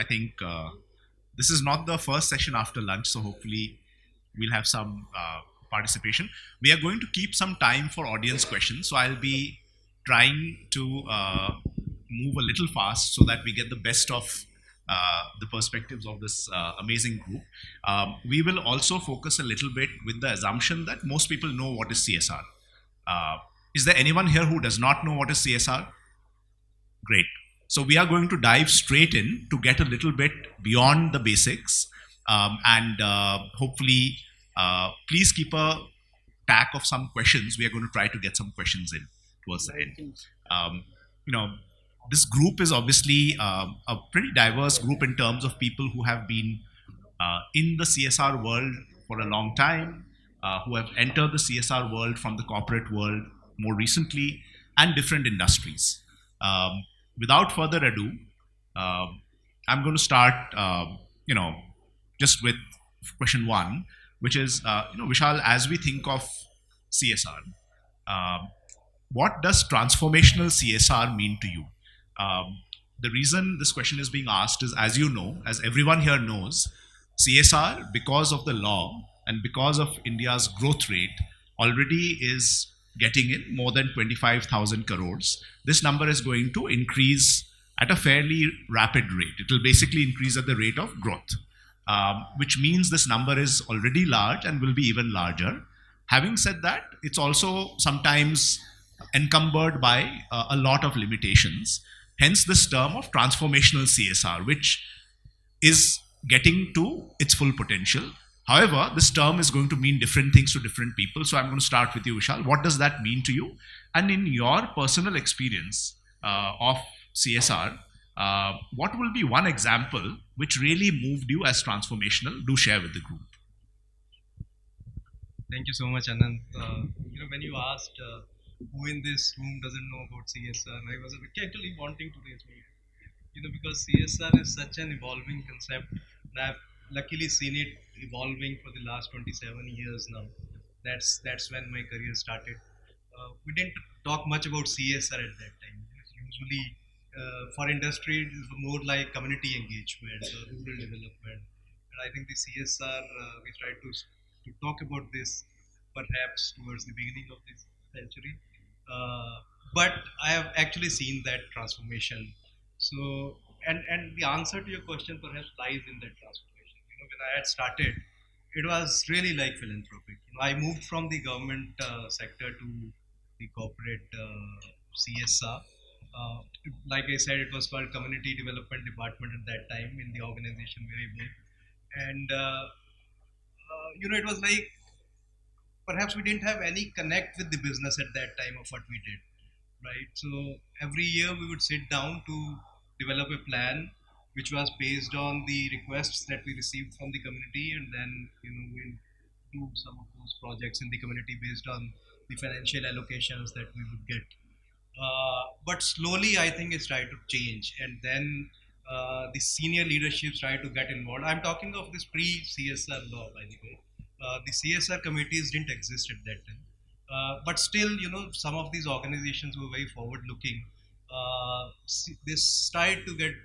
I think this is not the first session after lunch, so hopefully we'll have some participation. We are going to keep some time for audience questions, so I'll be trying to move a little fast so that we get the best of the perspectives of this amazing group. We will also focus a little bit with the assumption that most people know what is CSR. Is there anyone here who does not know what is CSR? Great. So we are going to dive straight in to get a little bit beyond the basics, and hopefully, please keep a tack of some questions. We are going to try to get some questions in towards the end. You know, this group is obviously a pretty diverse group in terms of people who have been in the CSR world for a long time, who have entered the CSR world from the corporate world more recently, and different industries. Without further ado, I'm going to start, just with question one, which is, Vishal, as we think of CSR, what does transformational CSR mean to you? The reason this question is being asked is, as you know, as everyone here knows, CSR, because of the law and because of India's growth rate, already is getting in more than 25,000 crores. This number is going to increase at a fairly rapid rate. It will basically increase at the rate of growth, which means this number is already large and will be even larger. Having said that, it's also sometimes encumbered by a lot of limitations. Hence this term of transformational CSR, which is getting to its full potential. However, this term is going to mean different things to different people. So I'm going to start with you, Vishal. What does that mean to you? And in your personal experience of CSR, what will be one example which really moved you as transformational? Do share with the group. Thank you so much, Anant. When you asked who in this room doesn't know about CSR, I was actually wanting to raise my hand. Because CSR is such an evolving concept, and I've luckily seen it evolving for the last 27 years now. That's when my career started. We didn't talk much about CSR at that time. Usually, for industry, it is more like community engagement, rural development. And I think the CSR, we tried to talk about this perhaps towards the beginning of this century. But I have actually seen that transformation. So, and the answer to your question perhaps lies in that transformation. When I had started, it was really like philanthropic. I moved from the government sector to the corporate CSR. Like I said, it was called Community Development Department at that time in the organization where I worked. And, it was like perhaps we didn't have any connect with the business at that time of what we did, right? So every year we would sit down to develop a plan which was based on the requests that we received from the community, and then we'll do some of those projects in the community based on the financial allocations that we would get. But slowly, I think it's tried to change, and then the senior leadership tried to get involved. I'm talking of this pre-CSR law, by the way. The CSR committees didn't exist at that time, but still, some of these organizations were very forward-looking. They tried to get,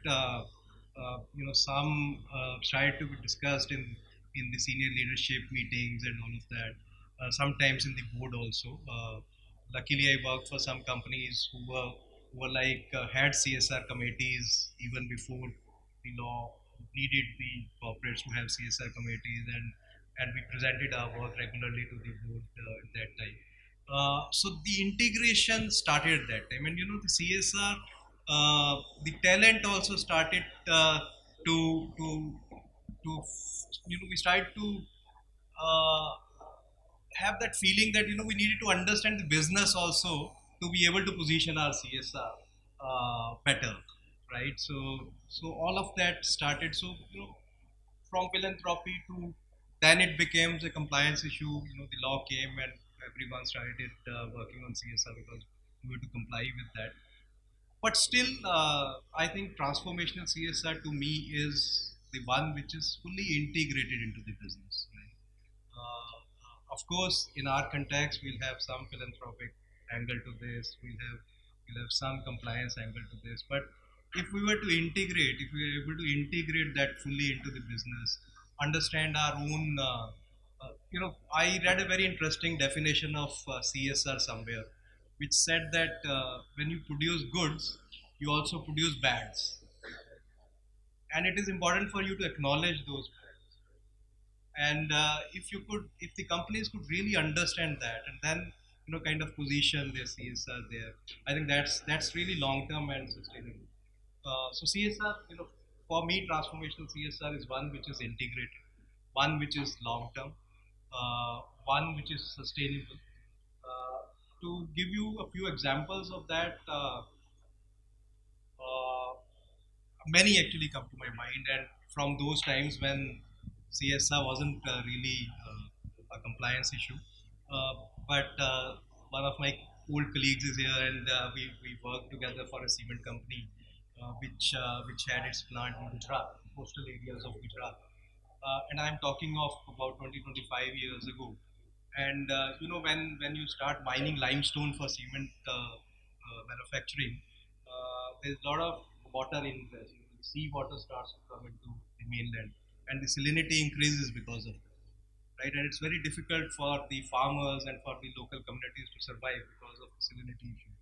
some tried to be discussed in the senior leadership meetings and all of that. Sometimes in the board also. Luckily, I worked for some companies who were like had CSR committees even before the law needed the corporates to have CSR committees, and we presented our work regularly to the board at that time. So the integration started at that time, and the CSR, the talent also started to we started to uh, have that feeling that we needed to understand the business also to be able to position our CSR better, right? So all of that started. So from philanthropy to then it became a compliance issue. The law came and everyone started working on CSR because we were to comply with that. But still, I think transformational CSR to me is the one which is fully integrated into the business. Right? Of course, in our context, we'll have some philanthropic angle to this. We'll have some compliance angle to this. But if we were to integrate, if we were able to integrate that fully into the business, understand our own, I read a very interesting definition of CSR somewhere, which said that when you produce goods, you also produce bads, and it is important for you to acknowledge those bads. And if the companies could really understand that, and then kind of position their CSR there, I think that's really long term and sustainable. So CSR, for me, transformational CSR is one which is integrated, one which is long term, one which is sustainable. To give you a few examples of that, uh, many actually come to my mind, and from those times when CSR wasn't really a compliance issue. But one of my old colleagues is here, and we worked together for a cement company, which had its plant in Gujarat, coastal areas of Gujarat. And I'm talking of about 20-25 years ago. And when you start mining limestone for cement manufacturing, there's a lot of water in this. The sea water starts to come into the mainland, and the salinity increases because of it, right? And it's very difficult for the farmers and for the local communities to survive because of the salinity issue.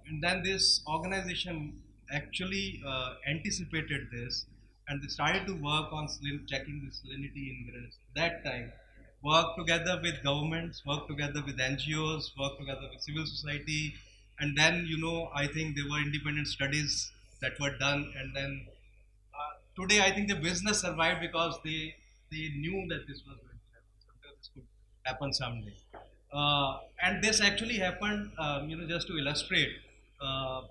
And then this organization actually anticipated this, and they started to work on checking the salinity ingredients. That time, work together with governments, work together with NGOs, work together with civil society, and then I think there were independent studies that were done, and then today I think the business survived because they knew that this was going to happen. Someday this could happen someday. And this actually happened, just to illustrate.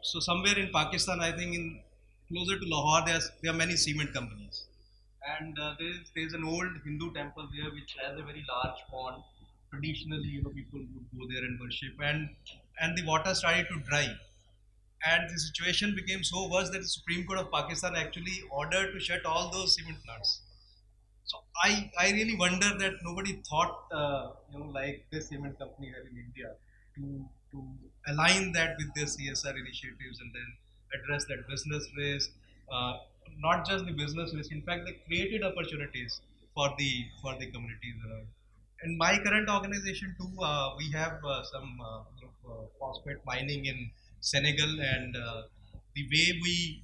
So somewhere in Pakistan, I think in closer to Lahore, there are many cement companies, and there's an old Hindu temple there which has a very large pond. Traditionally, people would go there and worship, and the water started to dry, and the situation became so worse that the Supreme Court of Pakistan actually ordered to shut all those cement plants. So I really wonder that nobody thought, like this cement company here in India, to align that with their CSR initiatives and then address that business risk, uh, not just the business risk. In fact, they created opportunities for the communities around. In my current organization too, we have some phosphate mining in Senegal, and the way we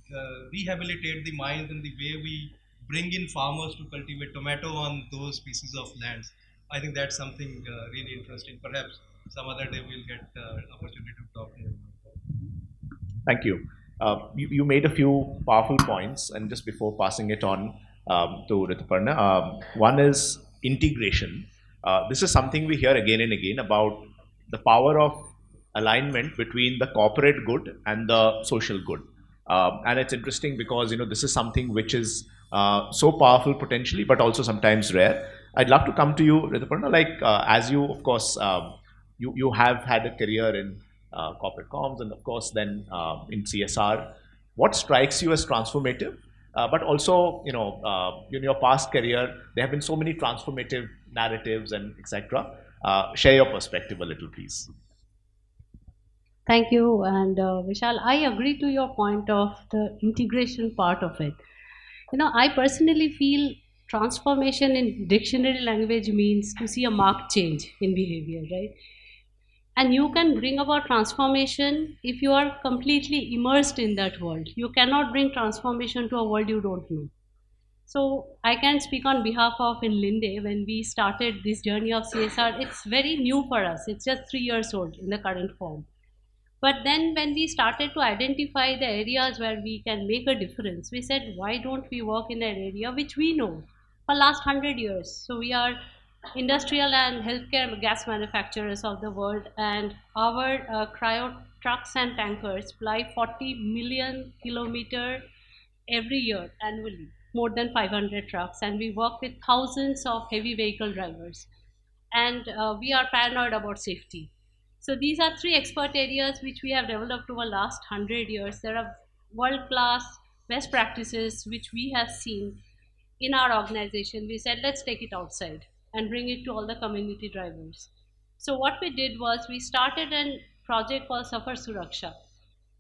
rehabilitate the mines and the way we bring in farmers to cultivate tomato on those pieces of lands. I think that's something really interesting. Perhaps some other day we'll get opportunity to talk more about Thank you. You made a few powerful points, and just before passing it on to Rituparna, one is integration. This is something we hear again and again about the power of alignment between the corporate good and the social good. And it's interesting because this is something which is so powerful potentially, but also sometimes rare. I'd love to come to you, Rituparna. Like as you, of course, you have had a career in corporate comms, and of course then in CSR. What strikes you as transformative? But also, in your past career, there have been so many transformative narratives and etc. Share your perspective a little, please. Thank you. And Vishal, I agree to your point of the integration part of it. I personally feel transformation in dictionary language means to see a marked change in behavior, right? And you can bring about transformation if you are completely immersed in that world. You cannot bring transformation to a world you don't know. So I can speak on behalf of in Linde when we started this journey of CSR. It's very new for us. It's just 3 years old in the current form. But then when we started to identify the areas where we can make a difference, we said, why don't we work in an area which we know for last 100 years? So we are industrial and healthcare gas manufacturers of the world, and our cryo trucks and tankers fly 40 million kilometer every year annually, more than 500 trucks, and we work with thousands of heavy vehicle drivers, and we are paranoid about safety. So these are three expert areas which we have developed over last 100 years. There are world class best practices which we have seen in our organization. We said let's take it outside and bring it to all the community drivers. So what we did was we started a project called Safar Suraksha,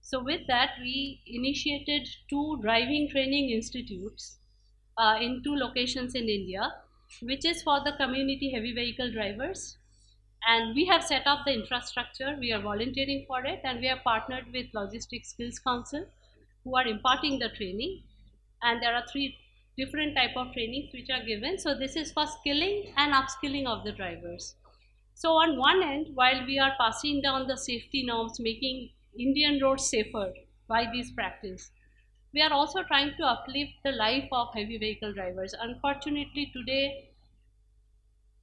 So with that, we initiated 2 driving training institutes in 2 locations in India, which is for the community heavy vehicle drivers. And we have set up the infrastructure, we are volunteering for it, and we have partnered with Logistics Skills Council, who are imparting the training. And there are 3 different type of trainings which are given. So this is for skilling and upskilling of the drivers. So on one end, while we are passing down the safety norms, making Indian roads safer by this practice, we are also trying to uplift the life of heavy vehicle drivers. Unfortunately, today,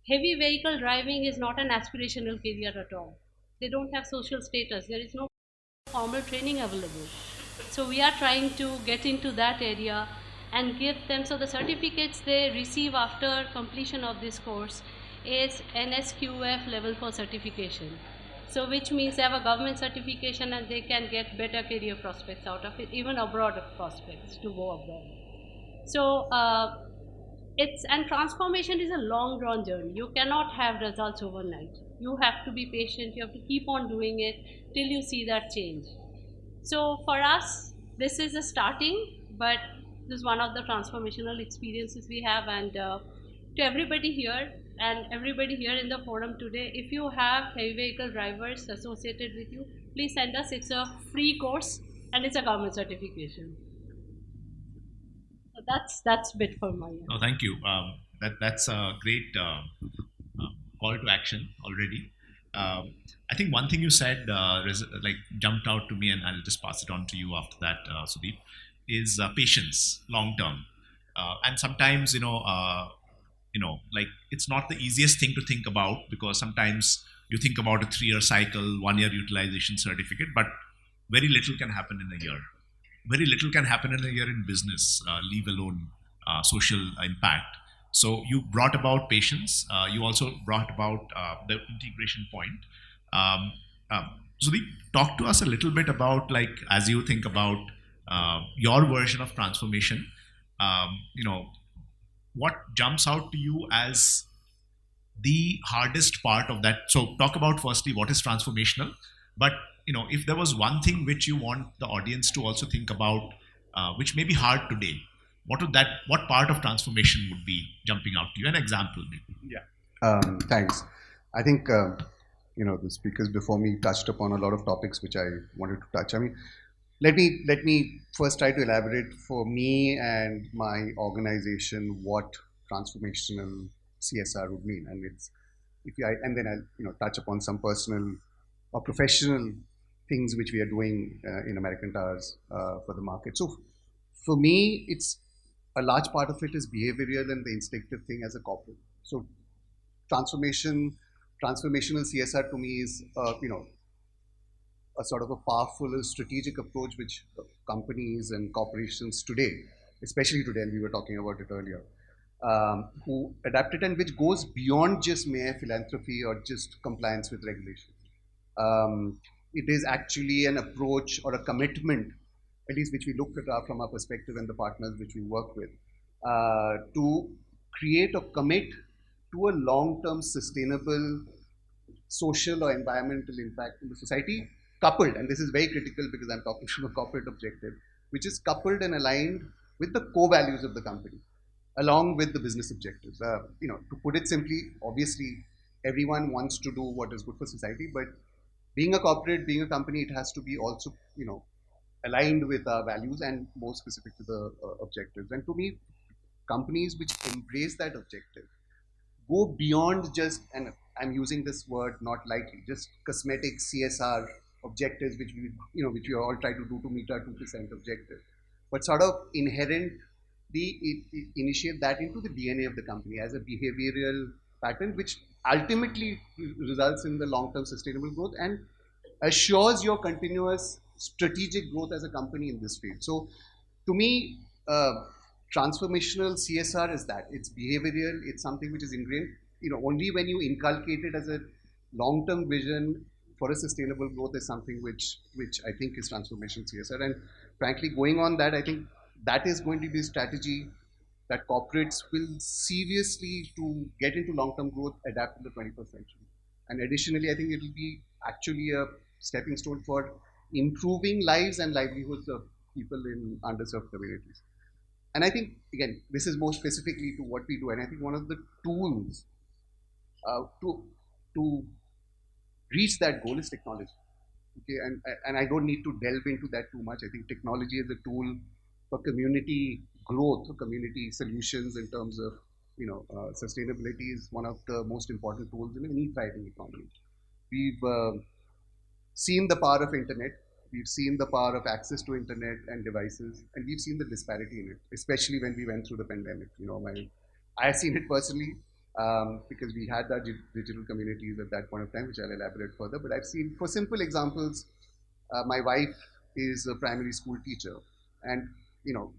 heavy vehicle driving is not an aspirational career at all. They don't have social status. There is no formal training available. So we are trying to get into that area and give them, so the certificates they receive after completion of this course is NSQF level 4 certification. So which means they have a government certification and they can get better career prospects out of it, even abroad prospects to go abroad. So and transformation is a long drawn journey. You cannot have results overnight. You have to be patient, you have to keep on doing it till you see that change. So for us, this is a starting, but this is one of the transformational experiences we have. And to everybody here and everybody here in the forum today, if you have heavy vehicle drivers associated with you, please send us. It's a free course and it's a government certification. So that's bit for my end. No, thank you. That's a great call to action already. I think one thing you said like jumped out to me, and I'll just pass it on to you after that, Sudip, is patience, long term, and sometimes like it's not the easiest thing to think about, because sometimes you think about a 3-year cycle, 1-year utilization certificate, but very little can happen in a year. Very little can happen in a year in business, leave alone social impact. So you brought about patience. You also brought about the integration point. Sudeep, talk to us a little bit about, like, as you think about your version of transformation, what jumps out to you as the hardest part of that? So talk about firstly what is transformational, but if there was one thing which you want the audience to also think about, which may be hard today, what part of transformation would be jumping out to you? An example, maybe. Yeah. Thanks. I think the speakers before me touched upon a lot of topics which I wanted to touch. I mean, let me first try to elaborate for me and my organization what transformational CSR would mean, and and then I'll touch upon some personal or professional things which we are doing in American Towers for the market. So for me, it's a large part of it is behavioral and the instinctive thing as a corporate. So transformational CSR to me is a sort of a powerful strategic approach which companies and corporations today, especially today, and we were talking about it earlier, who adapted, and which goes beyond just mere philanthropy or just compliance with regulation. It is actually an approach or a commitment, at least which we look at from our perspective and the partners which we work with, to create or commit to a long-term sustainable social or environmental impact in the society, coupled, and this is very critical because I'm talking from a corporate objective, which is coupled and aligned with the core values of the company, along with the business objectives. To put it simply, obviously, everyone wants to do what is good for society, but being a corporate, being a company, it has to be also, aligned with our values and more specific to the objectives. And to me, companies which embrace that objective go beyond just, and I'm using this word not lightly, just cosmetic CSR objectives, which we all try to do to meet our 2% objective, but sort of inherently initiate that into the DNA of the company as a behavioral pattern, which ultimately results in the long-term sustainable growth and assures your continuous strategic growth as a company in this field. So to me, transformational CSR is that. It's behavioral, it's something which is ingrained. Only when you inculcate it as a long-term vision for a sustainable growth is something which I think is transformational CSR. And frankly, going on that, I think that is going to be a strategy that corporates will seriously, to get into long-term growth, adapt in the 21st century. And additionally, I think it will be actually a stepping stone for improving lives and livelihoods of people in underserved communities. And I think, again, this is more specifically to what we do. And I think one of the tools to reach that goal is technology. Okay, and I don't need to delve into that too much. I think technology is a tool for community growth, for community solutions in terms of sustainability is one of the most important tools in any thriving economy. We've seen the power of internet. We've seen the power of access to internet and devices, and we've seen the disparity in it, especially when we went through the pandemic. I have seen it personally because we had our digital communities at that point of time, which I'll elaborate further. But I've seen, for simple examples, my wife is a primary school teacher, and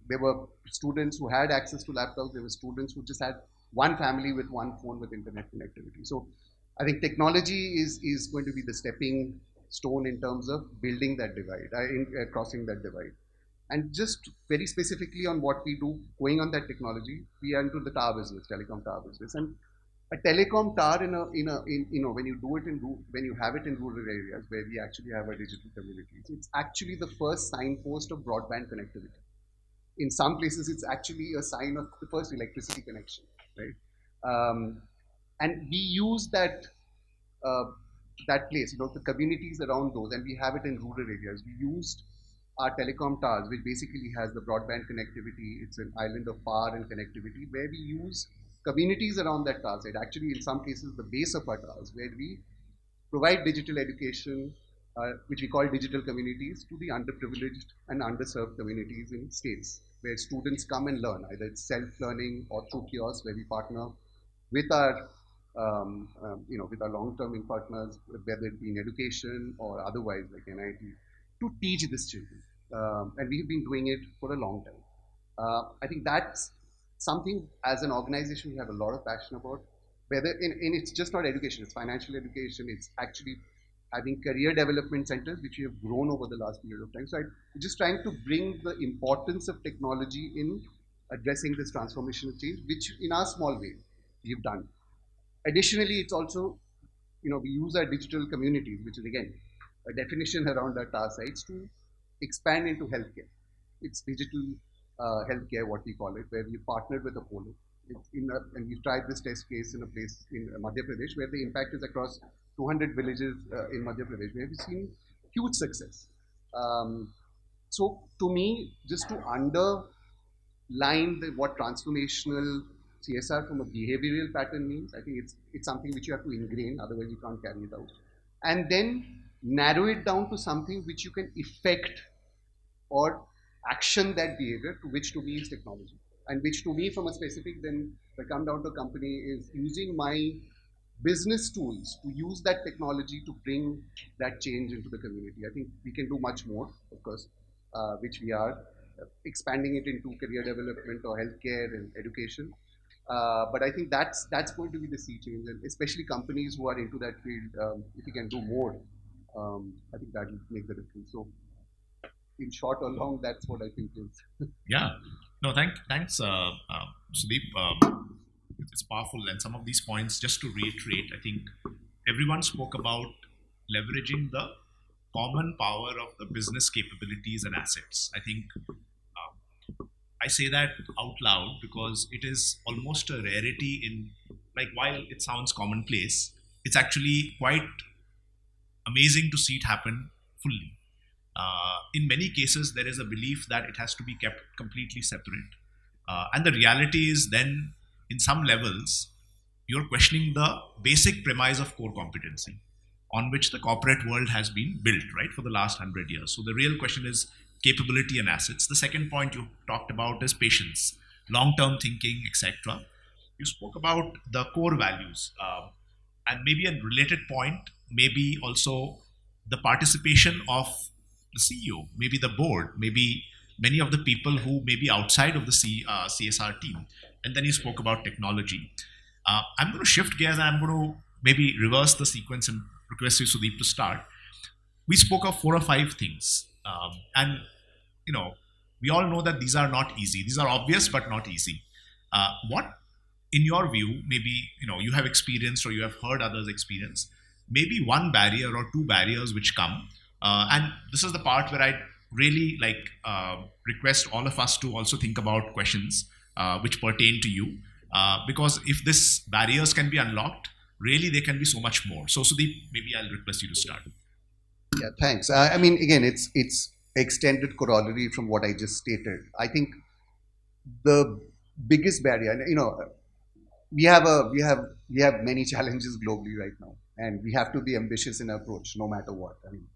there were students who had access to laptops. There were students who just had one family with one phone with internet connectivity. So I think technology is going to be the stepping stone in terms of building that divide, crossing that divide. And just very specifically on what we do, going on that technology, we are into the tower business, telecom tower business. And a telecom tower when you do it when you have it in rural areas where we actually have our digital communities, it's actually the first signpost of broadband connectivity. In some places, it's actually a sign of the first electricity connection, right? And we use that place, the communities around those, and we have it in rural areas. We used our telecom towers, which basically has the broadband connectivity. It's an island of power and connectivity, where we use communities around that tower site. Actually, in some cases, the base of our towers, where we provide digital education, which we call digital communities, to the underprivileged and underserved communities in states, where students come and learn, either it's self-learning or through kiosks, where we partner with our with our long-term partners, whether it be in education or otherwise, like NIT, to teach these children. And we've been doing it for a long time. I think that's something as an organization we have a lot of passion about. Whether it's just not education, it's financial education, it's actually having career development centers, which we have grown over the last period of time. So I'm just trying to bring the importance of technology in addressing this transformational change, which in our small way we've done. Additionally, it's also, we use our digital communities, which is again a definition around our tower sites, to expand into healthcare. It's digital healthcare, what we call it, where we partnered with Apollo. And we've tried this test case in a place in Madhya Pradesh, where the impact is across 200 villages in Madhya Pradesh, where we've seen huge success. So to me, just to underline what transformational CSR from a behavioral pattern means, I think it's something which you have to ingrain, otherwise you can't carry it out. And then narrow it down to something which you can effect or action that behavior, to which to me is technology. And which to me, from a specific, then if I come down to a company, is using my business tools to use that technology to bring that change into the community. I think we can do much more, of course, which we are expanding it into career development or healthcare and education. But I think that's going to be the sea change, and especially companies who are into that field, if you can do more, I think that will make the difference. So, in short or long, that's what I think is. Yeah. No, thanks, Sudip. It's powerful, and some of these points, just to reiterate, I think everyone spoke about leveraging the common power of the business capabilities and assets. I think I say that out loud because it is almost a rarity in, like, while it sounds commonplace, it's actually quite amazing to see it happen fully. In many cases, there is a belief that it has to be kept completely separate. And the reality is then, in some levels, you're questioning the basic premise of core competency on which the corporate world has been built, right, for the last 100 years. So the real question is capability and assets. The second point you talked about is patience, long-term thinking, etc. You spoke about the core values. And maybe a related point, maybe also the participation of the CEO, maybe the board, maybe many of the people who may be outside of the CSR team. And then you spoke about technology. I'm going to shift gears and I'm going to maybe reverse the sequence and request you, Sudip, to start. We spoke of 4 or 5 things. And, we all know that these are not easy. These are obvious, but not easy. What, in your view, maybe, you have experienced or you have heard others experience, maybe one barrier or 2 barriers which come And this is the part where I really request all of us to also think about questions which pertain to you, because if this barriers can be unlocked, really there can be so much more. So Sudeep, maybe I'll request you to start. Yeah, thanks. I mean, again, it's extended corollary from what I just stated. I think the biggest barrier, we have many challenges globally right now, and we have to be ambitious in our approach, no matter what. I mean,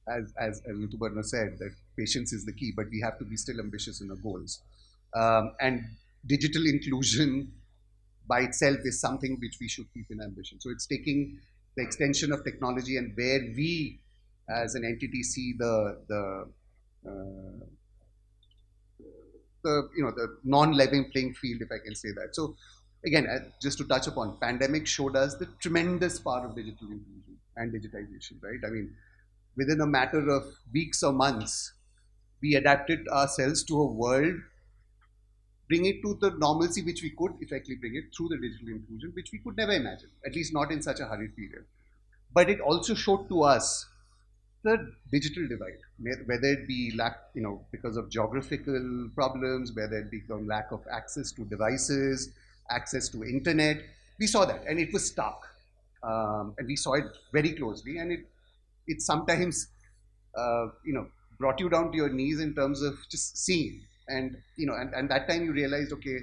as Rituparna said, that patience is the key, but we have to be still ambitious in our goals. And digital inclusion by itself is something which we should keep in ambition. So it's taking the extension of technology and where we, as an entity, see the non-level playing field, if I can say that. So again, just to touch upon, pandemic showed us the tremendous power of digital inclusion and digitization, right? I mean, within a matter of weeks or months, we adapted ourselves to a world, bring it to the normalcy which we could effectively bring it through the digital inclusion, which we could never imagine, at least not in such a hurried period. But it also showed to us the digital divide, whether it be because of geographical problems, whether it be from lack of access to devices, access to internet. We saw that, and it was stark, and we saw it very closely, and it sometimes brought you down to your knees in terms of just seeing, and that time you realized, okay,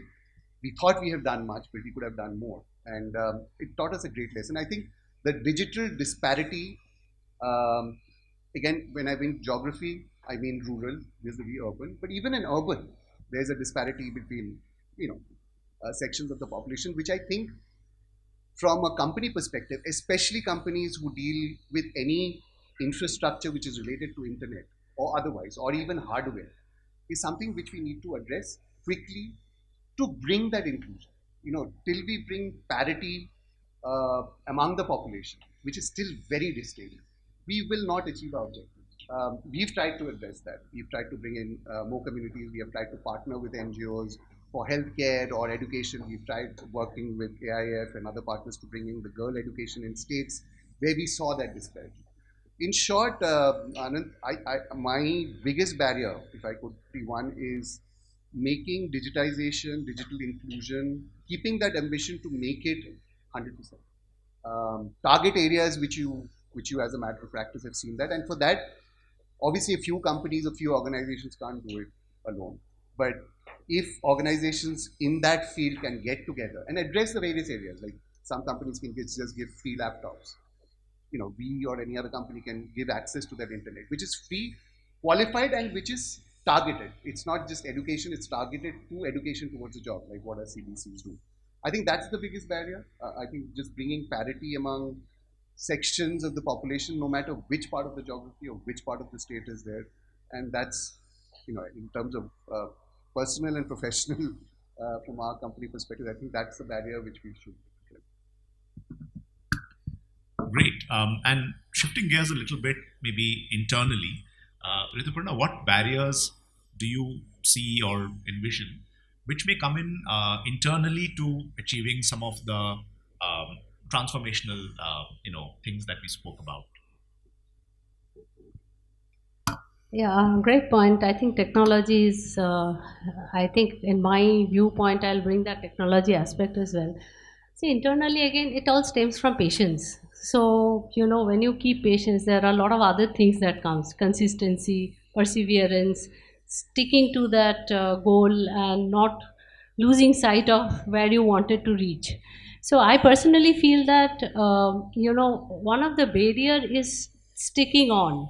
we thought we have done much, but we could have done more, and it taught us a great lesson. I think the digital disparity. Again, when I mean geography, I mean rural vis-a-vis urban. But even in urban, there's a disparity between sections of the population, which I think, from a company perspective, especially companies who deal with any infrastructure which is related to internet or otherwise, or even hardware, is something which we need to address quickly to bring that inclusion. Till we bring parity among the population, which is still very distinct, we will not achieve our objectives. We've tried to address that. We've tried to bring in more communities. We have tried to partner with NGOs for healthcare or education. We've tried working with AIF and other partners to bring in the girl education in states where we saw that disparity. In short, Anant, my biggest barrier, if I could be one, is making digitization, digital inclusion, keeping that ambition to make it 100%. Target areas which you as a matter of practice have seen that, and for that, obviously a few companies, a few organizations can't do it alone. But if organizations in that field can get together and address the various areas, like some companies can just give free laptops, we or any other company can give access to that internet, which is free, qualified, and which is targeted. It's not just education, it's targeted to education towards a job, like what our CDCs do. I think that's the biggest barrier. I think just bringing parity among sections of the population, no matter which part of the geography or which part of the state is there. And that's, in terms of personal and professional, from our company perspective, I think that's the barrier which we should clear. Great. And shifting gears a little bit, maybe internally, Rituparna, what barriers do you see or envision which may come in internally to achieving some of the transformational, things that we spoke about? Yeah, great point. I think technology is, I think in my viewpoint, I'll bring that technology aspect as well. See, internally, again, it all stems from patience. So, when you keep patience, there are a lot of other things that comes: consistency, perseverance, sticking to that goal and not losing sight of where you wanted to reach. So I personally feel that, one of the barrier is sticking on.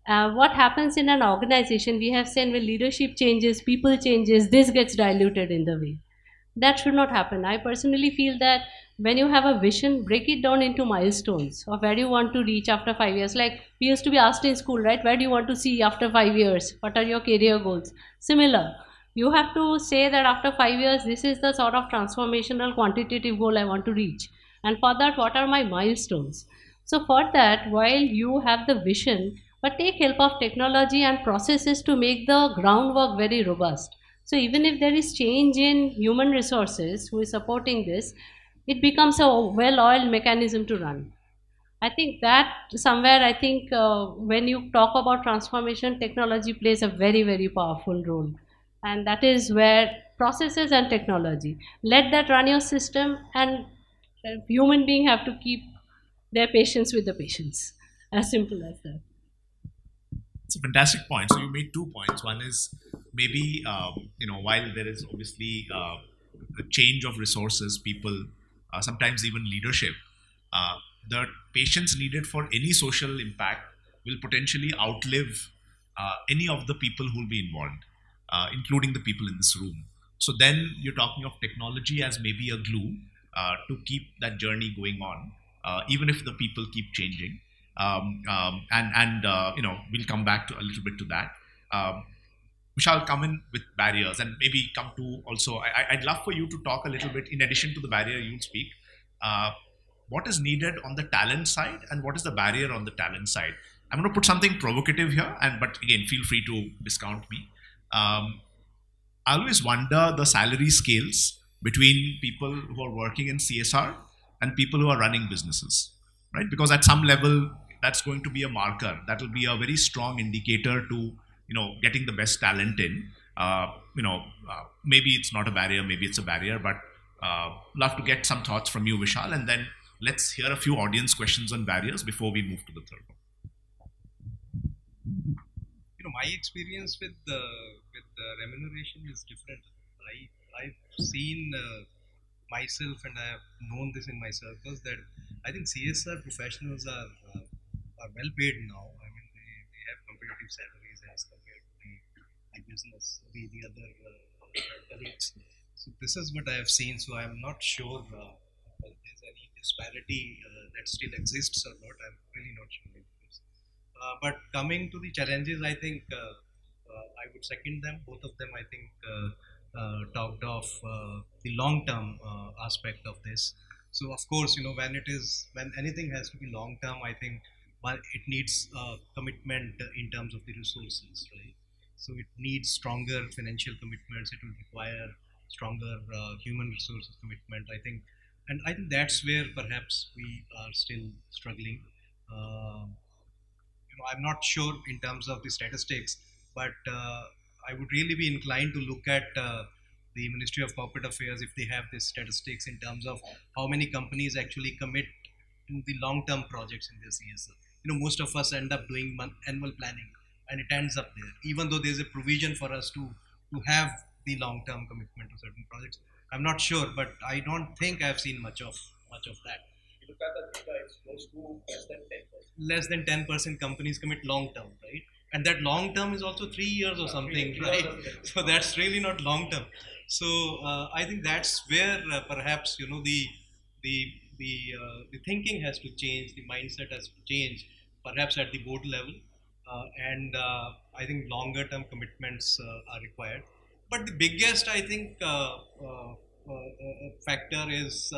What happens in an organization, we have seen when leadership changes, people changes, this gets diluted in the way. That should not happen. I personally feel that when you have a vision, break it down into milestones of where you want to reach after 5 years. Like we used to be asked in school, right? Where do you want to see after 5 years? What are your career goals? Similar. You have to say that after 5 years, this is the sort of transformational quantitative goal I want to reach. And for that, what are my milestones? So for that, while you have the vision, but take help of technology and processes to make the groundwork very robust. So even if there is change in human resources who is supporting this, it becomes a well-oiled mechanism to run. I think that somewhere, I think when you talk about transformation, technology plays a very, very powerful role. And that is where processes and technology, let that run your system, and human being have to keep their patience with the patients. As simple as that. It's a fantastic point. So you made 2 points. One is maybe while there is obviously a change of resources, people, sometimes even leadership, uh, the patience needed for any social impact will potentially outlive any of the people who will be involved, including the people in this room. So then you're talking of technology as maybe a glue to keep that journey going on, even if the people keep changing. And we'll come back to a little bit to that. We shall come in with barriers and maybe come to also. I'd love for you to talk a little bit in addition to the barrier you'll speak. Uh, what is needed on the talent side and what is the barrier on the talent side? I'm going to put something provocative here, but again, feel free to discount me. Um, I always wonder the salary scales between people who are working in CSR and people who are running businesses, right? Because at some level, that's going to be a marker. That will be a very strong indicator to getting the best talent in. Maybe it's not a barrier, maybe it's a barrier, but love to get some thoughts from you, Vishal, and then let's hear a few audience questions on barriers before we move to the third one. My experience with the remuneration is different. I've seen myself, and I have known this in my circles, that I think CSR professionals are well paid now. I mean, they have competitive salaries as compared to the business, the other colleagues. So this is what I have seen. So I'm not sure whether there's any disparity that still exists or not. I'm really not sure. But coming to the challenges, I think I would second them. Both of them, I think, talked of the long-term aspect of this. So, of course, when anything has to be long-term, I think it needs commitment in terms of the resources, right? So it needs stronger financial commitments. It will require stronger human resources commitment, I think, and I think that's where perhaps we are still struggling. Uh, I'm not sure in terms of the statistics, but I would really be inclined to look at the Ministry of Corporate Affairs if they have these statistics in terms of how many companies actually commit to the long-term projects in their CSR. Most of us end up doing annual planning, and it ends up there, even though there's a provision for us to have the long-term commitment to certain projects. I'm not sure, but I don't think I've seen much of that. Look at the data, it's close to less than 10%. Less than 10% companies commit long term, right? And that long term is also 3 years or something, right? So that's really not long term. So I think that's where perhaps the thinking has to change, the mindset has to change, perhaps at the board level, and I think longer term commitments are required. But the biggest, I think, factor is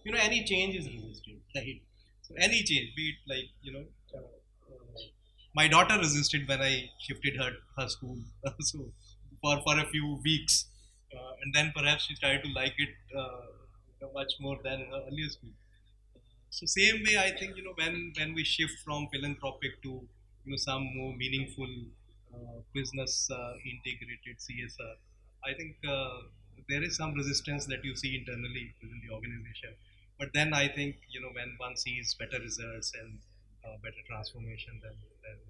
any change is resisted, right? So any change, be it like my daughter resisted when I shifted her school, so for a few weeks, and then perhaps she started to like it much more than her earlier school. So same way, I think when we shift from philanthropic to some more meaningful business integrated CSR, I think there is some resistance that you see internally within the organization. But then I think when one sees better results and better transformation, then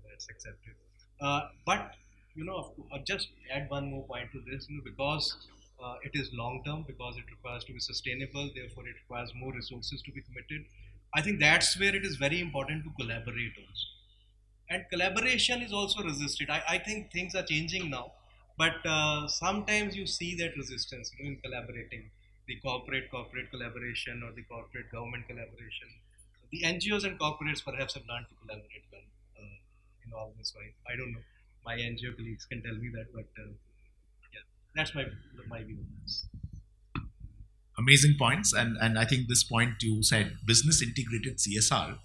that's accepted. But I'll just add one more point to this. Because it is long term, because it requires to be sustainable, therefore it requires more resources to be committed. I think that's where it is very important to collaborate also. And collaboration is also resisted. I think things are changing now, but sometimes you see that resistance in collaborating, the corporate collaboration or the corporate government collaboration. The NGOs and corporates perhaps have learned to collaborate well in all this way. I don't know. My NGO colleagues can tell me that, but yeah, that's my view on this. Amazing points, and I think this point you said, business integrated CSR.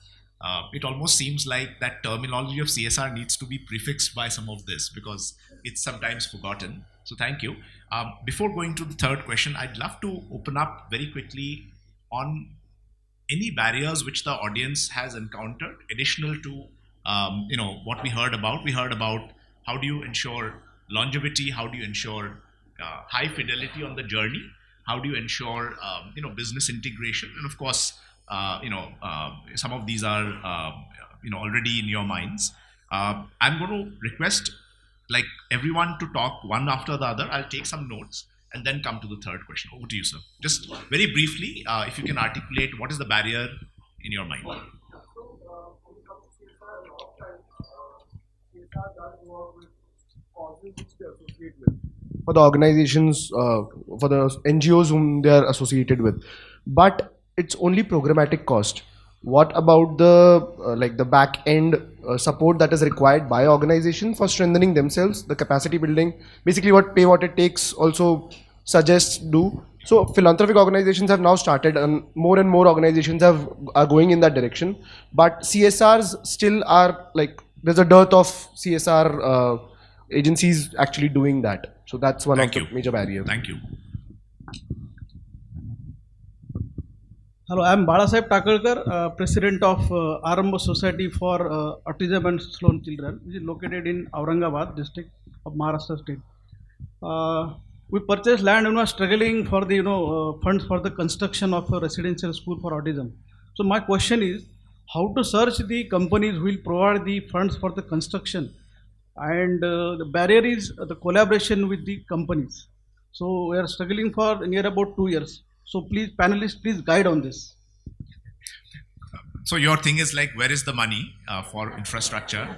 It almost seems like that terminology of CSR needs to be prefixed by some of this because it's sometimes forgotten. So thank you. Before going to the third question, I'd love to open up very quickly on any barriers which the audience has encountered additional to what we heard about. We heard about how do you ensure longevity, how do you ensure high fidelity on the journey, how do you ensure business integration, and of course some of these are already in your minds. I'm going to request like everyone to talk one after the other. I'll take some notes and then come to the third question. Over to you, sir. Just very briefly, if you can articulate what is the barrier in your mind. For the organizations, for the NGOs whom they are associated with, but it's only programmatic cost. What about the the back end support that is required by organization for strengthening themselves, the capacity building, basically what Pay What It Takes also suggests do. So philanthropic organizations have now started, and more organizations are going in that direction. But CSRs still are there's a dearth of CSR agencies actually doing that. So that's one of the major barriers. Thank you. Hello, I am Balasaheb Takalkar, President of Aramba Society for Autism and Slow Children, which is located in Aurangabad district of Maharashtra state. We purchased land and are struggling for the funds for the construction of a residential school for autism. So my question is, how to search the companies who will provide the funds for the construction, and the barrier is the collaboration with the companies. So we are struggling for near about 2 years. So please, panelists, please guide on this. So your thing is like, where is the money for infrastructure?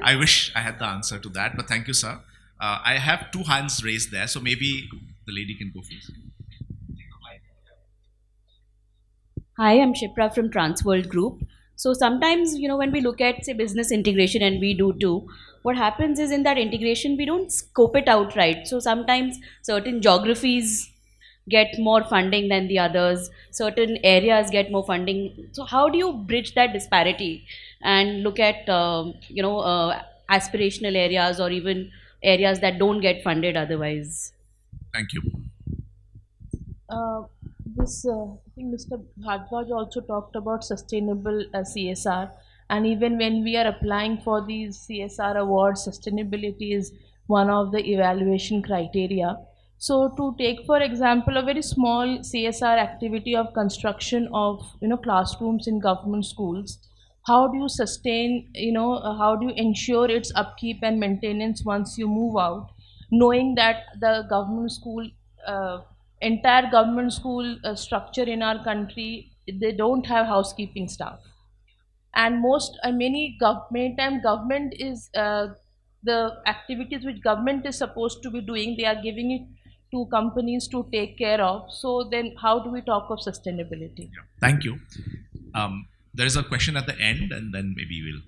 I wish I had the answer to that, but thank you, sir. I have two hands raised there, so maybe the lady can go first. Hi, I'm Shipra from Transworld Group. So sometimes, when we look at, say, business integration, and we do too, what happens is in that integration, we don't scope it out right. So sometimes certain geographies get more funding than the others, certain areas get more funding. So how do you bridge that disparity and look at aspirational areas or even areas that don't get funded otherwise? Thank you. I think Mr. Bhardwaj also talked about sustainable CSR, and even when we are applying for these CSR awards, sustainability is one of the evaluation criteria. So to take, for example, a very small CSR activity of construction of classrooms in government schools, how do you sustain, how do you ensure its upkeep and maintenance once you move out, knowing that the government school, entire government school structure in our country, they don't have housekeeping staff, and many time government is the activities which government is supposed to be doing, they are giving it to companies to take care of. So then how do we talk of sustainability? Yeah. Thank you. There is a question at the end, and then maybe we'll.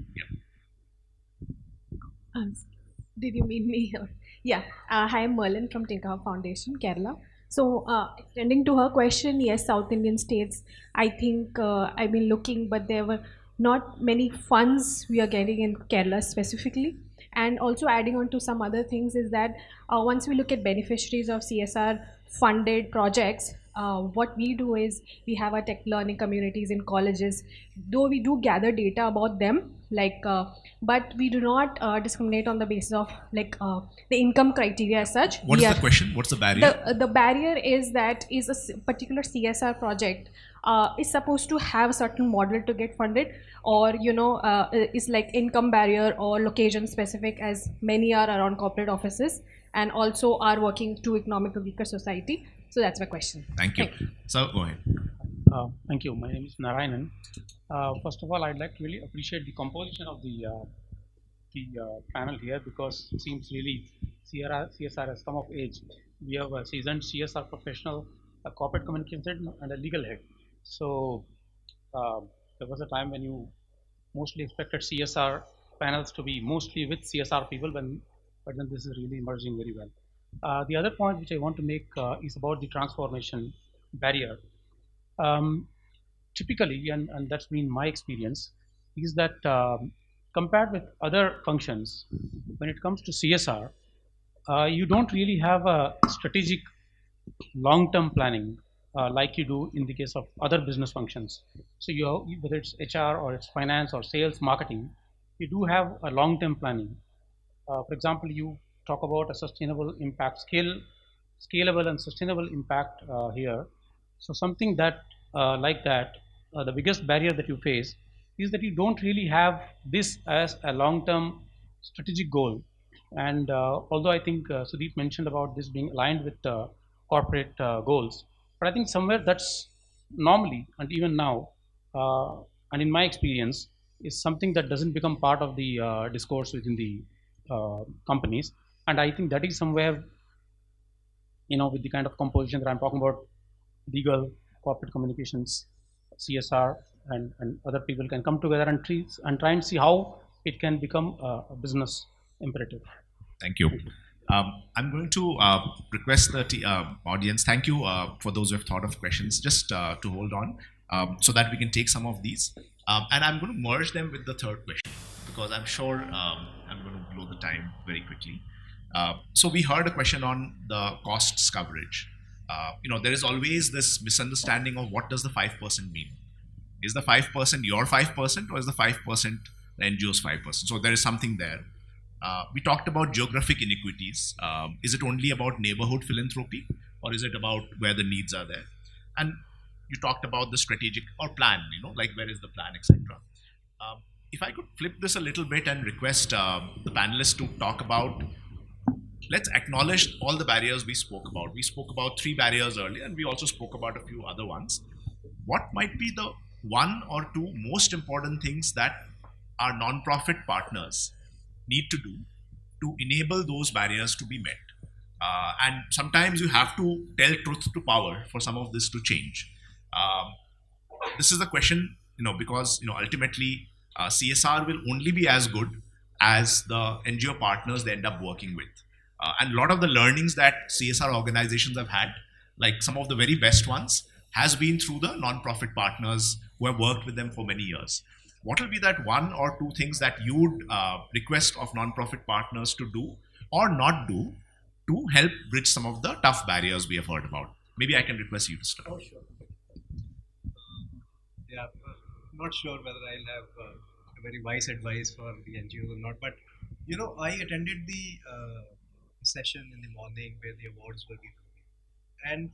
Did you mean me? Yeah. Hi, I'm Merlin from Tinkaha Foundation, Kerala. So, extending to her question, yes, South Indian states, I think I've been looking, but there were not many funds we are getting in Kerala specifically. And also adding on to some other things is that once we look at beneficiaries of CSR funded projects, what we do is we have our tech learning communities in colleges, though we do gather data about them, but we do not discriminate on the basis of the income criteria as such. What's the question? What's the barrier? The barrier is that is a particular CSR project is supposed to have a certain model to get funded, or is like income barrier or location specific, as many are around corporate offices and also are working to economically weaker society. So that's my question. Thank you. So go ahead. Thank you. My name is Narayanan. First of all, I'd like to really appreciate the composition of the panel here, because it seems really CSR has come of age. We have a seasoned CSR professional, a corporate communication, and a legal head. So there was a time when you mostly expected CSR panels to be mostly with CSR people, but then this is really emerging very well. The other point which I want to make is about the transformation barrier. Typically, and that's been my experience, is that compared with other functions, when it comes to CSR, you don't really have a strategic long-term planning like you do in the case of other business functions. So whether it's HR or it's finance or sales, marketing, you do have a long-term planning. For example, you talk about a sustainable impact, scalable and sustainable impact here. So something that like that, the biggest barrier that you face is that you don't really have this as a long-term strategic goal. And although I think Sudip mentioned about this being aligned with corporate goals, but I think somewhere that's normally and even now, and in my experience, is something that doesn't become part of the discourse within the companies. And I think that is somewhere, with the kind of composition that I'm talking about, legal, corporate communications, CSR, and other people can come together and try and see how it can become a business imperative. Thank you. I'm going to request the audience. Thank you for those who have thought of questions, just to hold on so that we can take some of these. And I'm going to merge them with the third question because I'm sure I'm going to blow the time very quickly. So we heard a question on the costs coverage. There is always this misunderstanding of what does the 5% mean. Is the 5% your 5% or is the 5% the NGO's 5%? So there is something there. We talked about geographic inequities. Is it only about neighborhood philanthropy or is it about where the needs are there? And you talked about the strategic or plan, like where is the plan, etc. If I could flip this a little bit and request the panelists to talk about, let's acknowledge all the barriers we spoke about. We spoke about 3 barriers earlier and we also spoke about a few other ones. What might be the 1 or 2 most important things that our non-profit partners need to do to enable those barriers to be met? And sometimes you have to tell truth to power for some of this to change. This is the question, because ultimately CSR will only be as good as the NGO partners they end up working with. And a lot of the learnings that CSR organizations have had, like some of the very best ones, has been through the non-profit partners who have worked with them for many years. What will be that 1 or 2 things that you would request of non-profit partners to do or not do to help bridge some of the tough barriers we have heard about? Maybe I can request you to start. Oh, sure. Yeah, not sure whether I'll have a very wise advice for the NGOs or not, but I attended the session in the morning where the awards were given, and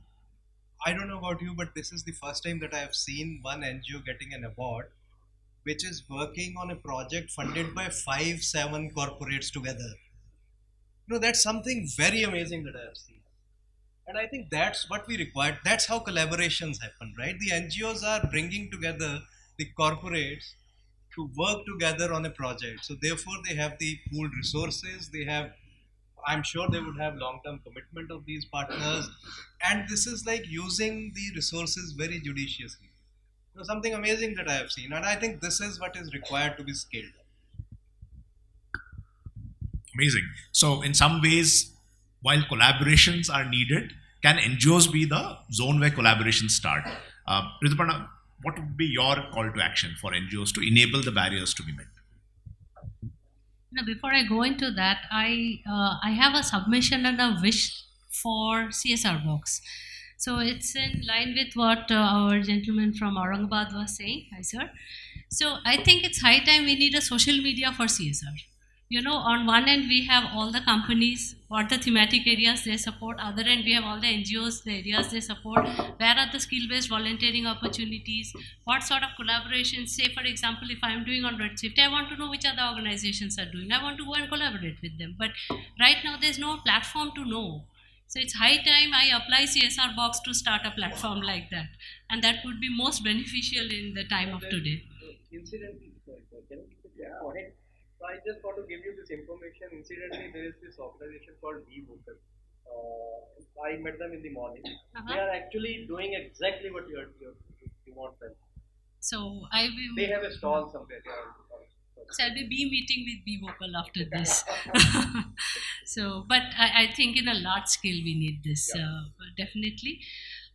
I don't know about you, but this is the first time that I have seen one NGO getting an award which is working on a project funded by 5-7 corporates together. That's something very amazing that I have seen. And I think that's what we require. That's how collaborations happen, right? The NGOs are bringing together the corporates to work together on a project. So therefore they have the pooled resources, I'm sure they would have long-term commitment of these partners. And this is like using the resources very judiciously. Something amazing that I have seen. And I think this is what is required to be scaled. Amazing. So in some ways, while collaborations are needed, can NGOs be the zone where collaborations start? Rituparna, what would be your call to action for NGOs to enable the barriers to be met? Before I go into that, I have a submission and a wish for CSRBOX. So it's in line with what our gentleman from Aurangabad was saying. Hi, sir. So I think it's high time we need a social media for CSR. On one end we have all the companies, what the thematic areas they support. Other end we have all the NGOs, the areas they support. Where are the skill-based volunteering opportunities? What sort of collaborations? Say, for example, if I'm doing on Redshift, I want to know which other organizations are doing. I want to go and collaborate with them. But right now there's no platform to know. So it's high time I apply CSRBOX to start a platform like that. And that would be most beneficial in the time of today. Incidentally, can you keep it go ahead? So I just want to give you this information. Incidentally, there is this organization called Be Vocal. I met them in the morning. They are actually doing exactly what you want them. So I will. They have a stall somewhere. So I'll be meeting with Be Vocal after this. So, but I think in a large scale we need this, definitely.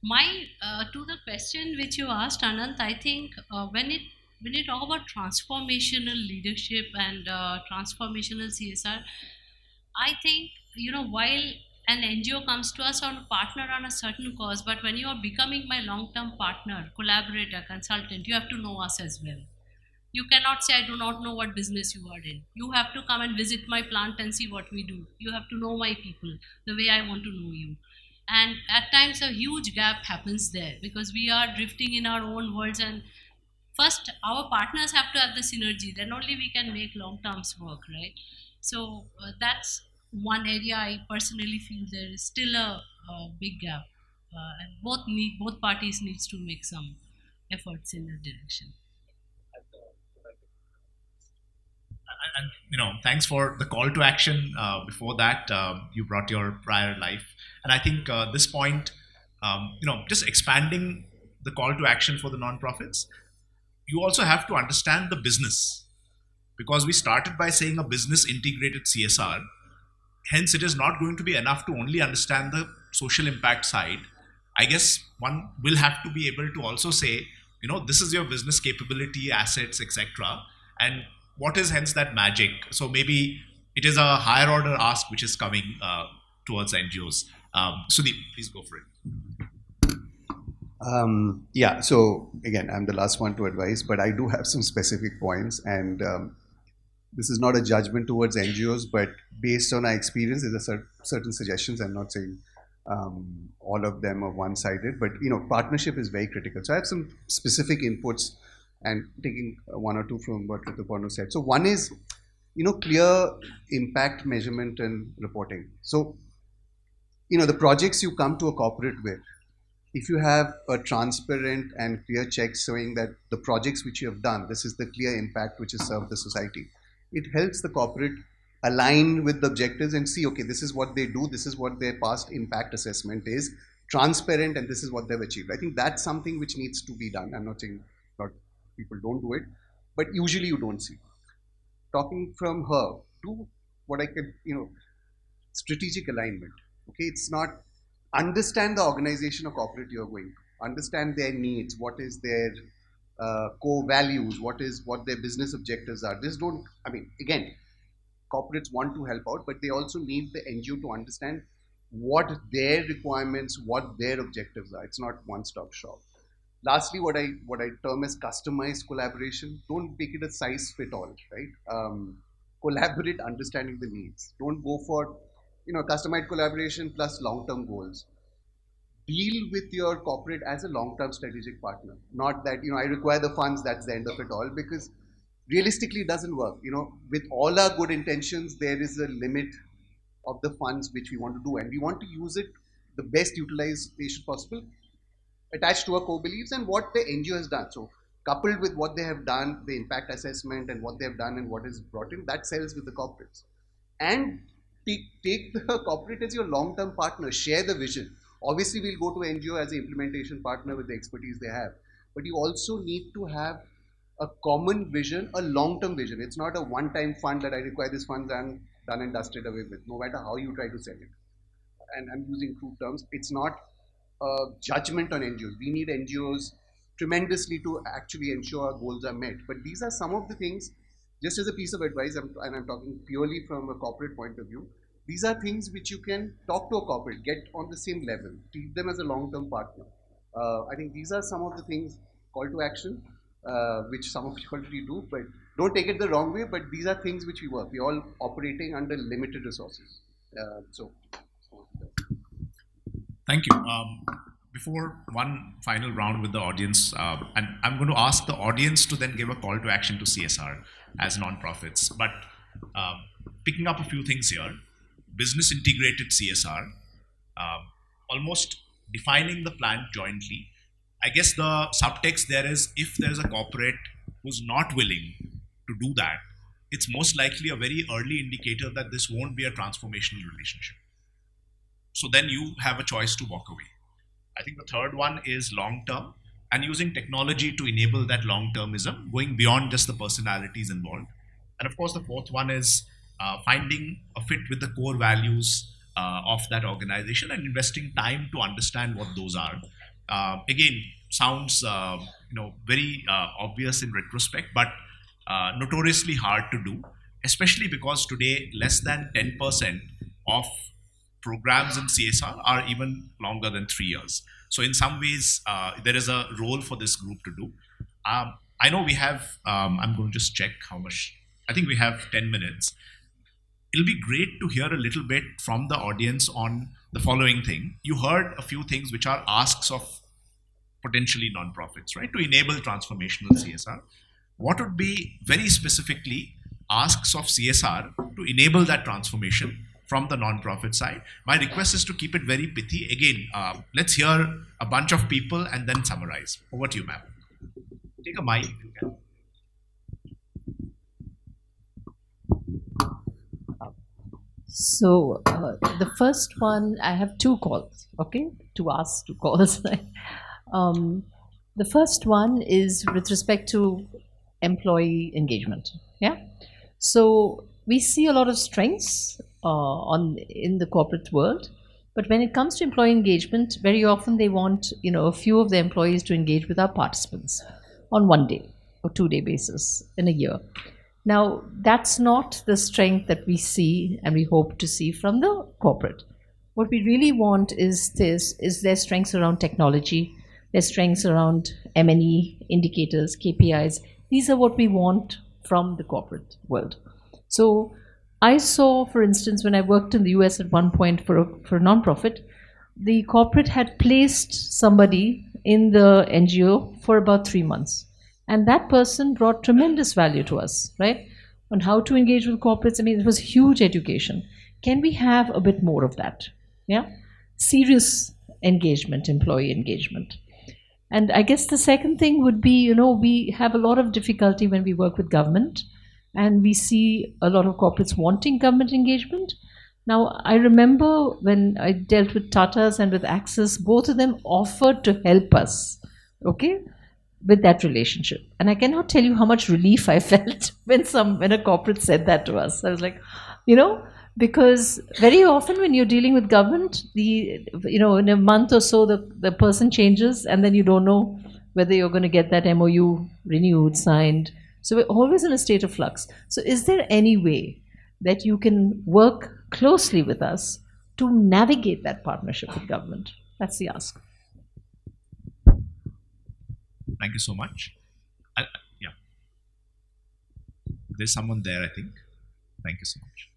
To the question which you asked, Anant, I think when you talk about transformational leadership and transformational CSR, I think, while an NGO comes to us on partner on a certain cause, but when you are becoming my long-term partner, collaborator, consultant, you have to know us as well. You cannot say, I do not know what business you are in. You have to come and visit my plant and see what we do. You have to know my people the way I want to know you. And at times, a huge gap happens there because we are drifting in our own worlds. And first, our partners have to have the synergy. Then only we can make long terms work, right? So that's one area I personally feel there is still a big gap, and both parties needs to make some efforts in that direction. And thanks for the call to action. Before that, you brought your prior life, and I think this point, just expanding the call to action for the nonprofits, you also have to understand the business, because we started by saying a business integrated CSR. Hence, it is not going to be enough to only understand the social impact side. I guess one will have to be able to also say, this is your business capability, assets, etc. And what is hence that magic? So maybe it is a higher order ask which is coming towards NGOs. Sudip, please go for it. Yeah, so again, I'm the last one to advise, but I do have some specific points, and this is not a judgment towards NGOs, but based on our experience, there's a certain suggestions. I'm not saying all of them are one-sided, but partnership is very critical. So I have some specific inputs, and taking one or two from what Rituparna said. So one is, clear impact measurement and reporting. So, the projects you come to a corporate with, if you have a transparent and clear check showing that the projects which you have done, this is the clear impact which has served the society, it helps the corporate align with the objectives and see, okay, this is what they do, this is what their past impact assessment is, transparent, and this is what they've achieved. I think that's something which needs to be done. I'm not saying not people don't do it, but usually you don't see. Talking from her to what I can, strategic alignment. Okay, it's not understand the organization or corporate you're going to, understand their needs, what is their core values, what their business objectives are. Again, corporates want to help out, but they also need the NGO to understand what their requirements, what their objectives are. It's not one-stop shop. Lastly, what I term as customized collaboration. Don't make it a size fit all, right? Collaborate, understanding the needs. Don't go for customized collaboration plus long-term goals. Deal with your corporate as a long-term strategic partner. Not that I require the funds, that's the end of it all, because realistically it doesn't work. With all our good intentions, there is a limit of the funds which we want to do, and we want to use it the best utilization possible, attached to our core beliefs and what the NGO has done. So coupled with what they have done, the impact assessment and what they have done and what is brought in, that sells with the corporates. And take the corporate as your long-term partner, share the vision. Obviously, we'll go to NGO as an implementation partner with the expertise they have, but you also need to have a common vision, a long-term vision. It's not a one-time fund that I require this fund and done and dusted away with, no matter how you try to sell it. And I'm using crude terms. It's not a judgment on NGOs. We need NGOs tremendously to actually ensure our goals are met. But these are some of the things, just as a piece of advice, and I'm talking purely from a corporate point of view, these are things which you can talk to a corporate, get on the same level, treat them as a long-term partner. I think these are some of the things, call to action, which some of you already do, but don't take it the wrong way, but these are things which we work. We're all operating under limited resources. Thank you. Before one final round with the audience, and I'm going to ask the audience to then give a call to action to CSR as nonprofits. But picking up a few things here, business integrated CSR, almost defining the plan jointly. I guess the subtext there is, if there's a corporate who's not willing to do that, it's most likely a very early indicator that this won't be a transformational relationship. So then you have a choice to walk away. I think the third one is long-term and using technology to enable that long-termism, going beyond just the personalities involved. And of course, the fourth one is finding a fit with the core values of that organization and investing time to understand what those are. Again, sounds very obvious in retrospect, but notoriously hard to do, especially because today less than 10% of programs in CSR are even longer than 3 years. So in some ways, there is a role for this group to do. I know we have, I'm going to just check how much, I think we have 10 minutes. It'll be great to hear a little bit from the audience on the following thing. You heard a few things which are asks of potentially nonprofits, right, to enable transformational CSR. What would be very specifically asks of CSR to enable that transformation from the nonprofit side? My request is to keep it very pithy. Again, let's hear a bunch of people and then summarize. Over to you, ma'am. Take a mic if you can. So the first one, I have two calls, okay, to ask two calls. The first one is with respect to employee engagement. Yeah. So we see a lot of strengths in the corporate world, but when it comes to employee engagement, very often they want a few of the employees to engage with our participants on 1 day or 2 day basis in a year. Now, that's not the strength that we see and we hope to see from the corporate. What we really want is their strengths around technology, their strengths around M&E, indicators, KPIs. These are what we want from the corporate world. So I saw, for instance, when I worked in the US at one point for a nonprofit, the corporate had placed somebody in the NGO for about 3 months. And that person brought tremendous value to us, right? On how to engage with corporates. I mean, it was huge education. Can we have a bit more of that? Yeah? Serious engagement, employee engagement. And I guess the second thing would be, we have a lot of difficulty when we work with government, and we see a lot of corporates wanting government engagement. Now, I remember when I dealt with Tatas and with Axis, both of them offered to help us, okay, with that relationship. And I cannot tell you how much relief I felt when a corporate said that to us. I was like, because very often when you're dealing with government, in a month or so, the person changes, and then you don't know whether you're going to get that MOU renewed, signed. So we're always in a state of flux. So is there any way that you can work closely with us to navigate that partnership with government? That's the ask. Thank you so much. Yeah. There's someone there, I think. Thank you so much.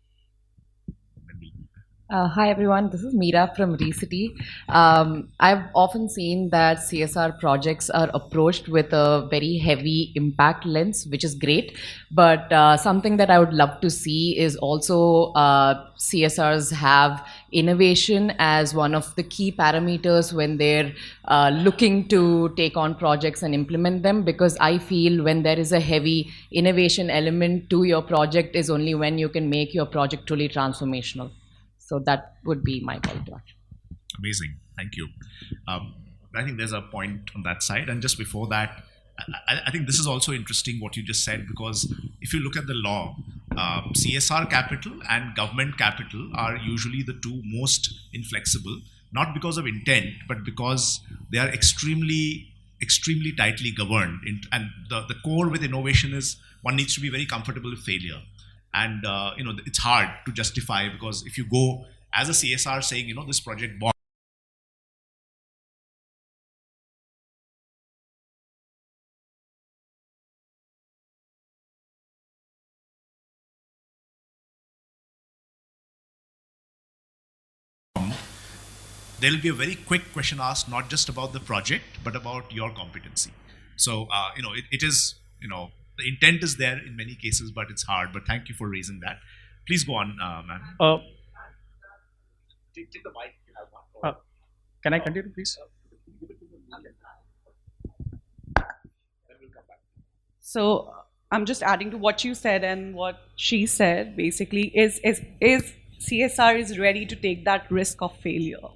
Hi everyone, this is Meera from Recity. I've often seen that CSR projects are approached with a very heavy impact lens, which is great. But something that I would love to see is also CSRs have innovation as one of the key parameters when they're looking to take on projects and implement them, because I feel when there is a heavy innovation element to your project is only when you can make your project truly transformational. So that would be my call to action. Amazing. Thank you. I think there's a point on that side. And just before that, I think this is also interesting what you just said, because if you look at the law, CSR capital and government capital are usually the two most inflexible, not because of intent, but because they are extremely tightly governed. And the core with innovation is one needs to be very comfortable with failure. And it's hard to justify, because if you go as a CSR saying, this project bought there will be a very quick question asked, not just about the project, but about your competency. So, it is, the intent is there in many cases, but it's hard. But thank you for raising that. Please go on, ma'am. Take the mic. You have one. Can I continue, please? So I'm just adding to what you said and what she said. Basically, is CSR is ready to take that risk of failure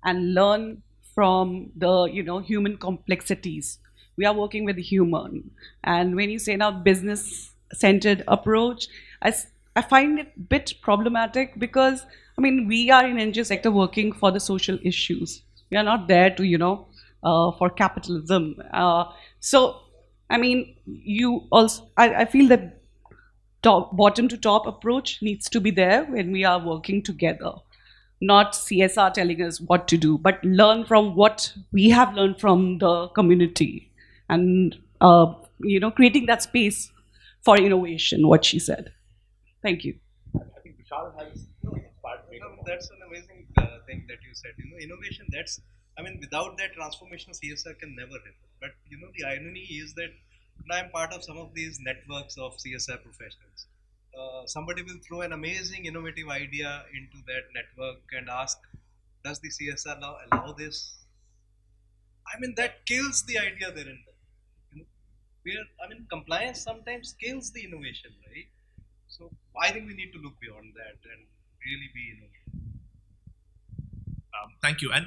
and learn from the human complexities. We are working with the human, and when you say now business-centered approach, I find it a bit problematic, because we are in NGO sector working for the social issues. We are not there to for capitalism. So you also I feel that bottom to top approach needs to be there when we are working together. not CSR telling us what to do, but learn from what we have learned from the community, and creating that space for innovation. What she said. Thank you. I think Vishal has inspired me. That's an amazing thing that you said. Innovation. Without that, transformational CSR can never happen. But the irony is that I'm part of some of these networks of CSR professionals. Somebody will throw an amazing innovative idea into that network and ask, does the CSR now allow this? That kills the idea therein. Compliance sometimes kills the innovation, right? So I think we need to look beyond that and really be innovative. Thank you. And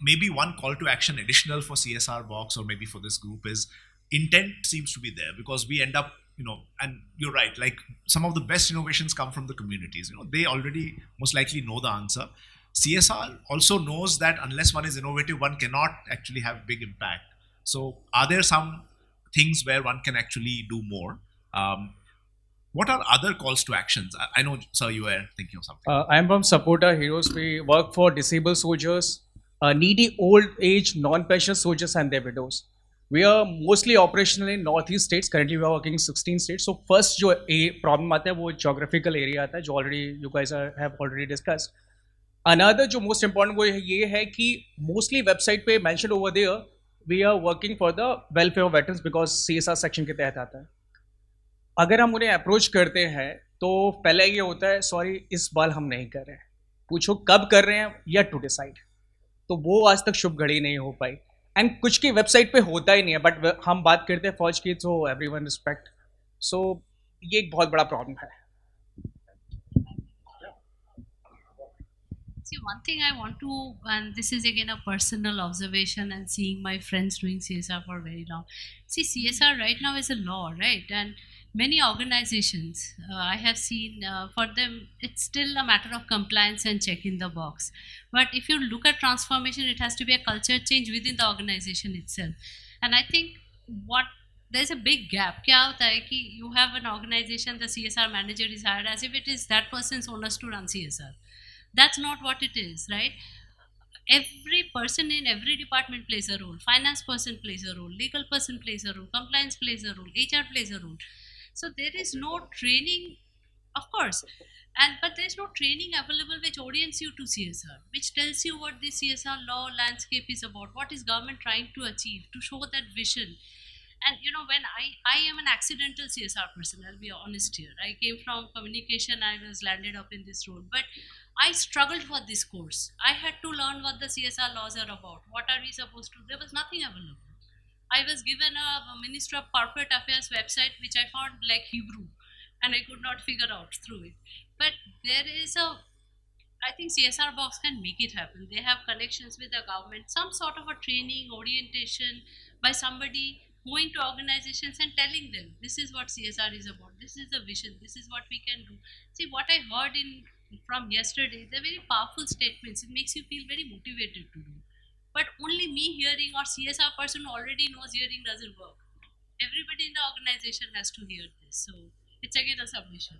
maybe one call to action additional for CSRBOX or maybe for this group is intent seems to be there, because we end up, and you're right, like some of the best innovations come from the communities. They already most likely know the answer. CSR also knows that unless one is innovative, one cannot actually have big impact. So are there some things where one can actually do more? What are other calls to actions? I know, sir, you were thinking of something. I am from Supporter Heroes. We work for disabled soldiers, needy old age non-pension soldiers and their widows. We are mostly operational in northeast states. Currently, we are working in 16 states. So first, जो a problem आता है वो geographical area आता है, जो already you guys have already discussed. Another जो most important वो ये है कि mostly website पे mentioned over there, we are working for the welfare of veterans because CSR section के तहत आता है. अगर हम उन्हें अप्रोच करते हैं तो पहले ये होता है, सॉरी इस बार हम नहीं कर रहे हैं, पूछो कब कर रहे हैं या टू डिसाइड. तो वो आज तक शुभ घड़ी नहीं हो पाई. एंड कुछ की वेबसाइट पे होता ही नहीं है, बट हम बात करते हैं फौज की, तो एवरीवन रिस्पेक्ट. सो ये एक बहुत बड़ा प्रॉब्लम है. See, one thing I want to, and this is again a personal observation and seeing my friends doing CSR for very long. See, CSR right now is a law, right? And many organizations, I have seen, for them, it's still a matter of compliance and checking the box. But if you look at transformation, it has to be a culture change within the organization itself. And I think there's a big gap. क्या होता है कि you have an organization, the CSR manager is hired as if it is that person's onus to run CSR. That's not what it is, right? Every person in every department plays a role. Finance person plays a role, legal person plays a role, compliance plays a role, HR plays a role. So there is no training, of course, but there is no training available which orients you to CSR, which tells you what the CSR law landscape is about, what is government trying to achieve, to show that vision. And when I am an accidental CSR person, I'll be honest here. I came from communication, I was landed up in this role, but I struggled for this course. I had to learn what the CSR laws are about. What are we supposed to do? There was nothing available. I was given a Ministry of Corporate Affairs website, which I found like Hebrew, and I could not figure out through it. But there is I think CSRBOX can make it happen. They have connections with the government, some sort of a training, orientation by somebody going to organizations and telling them, this is what CSR is about, this is the vision, this is what we can do. See, what I heard from yesterday, they're very powerful statements. It makes you feel very motivated to do. But only me hearing or CSR person who already knows hearing doesn't work. Everybody in the organization has to hear this. So it's again a submission.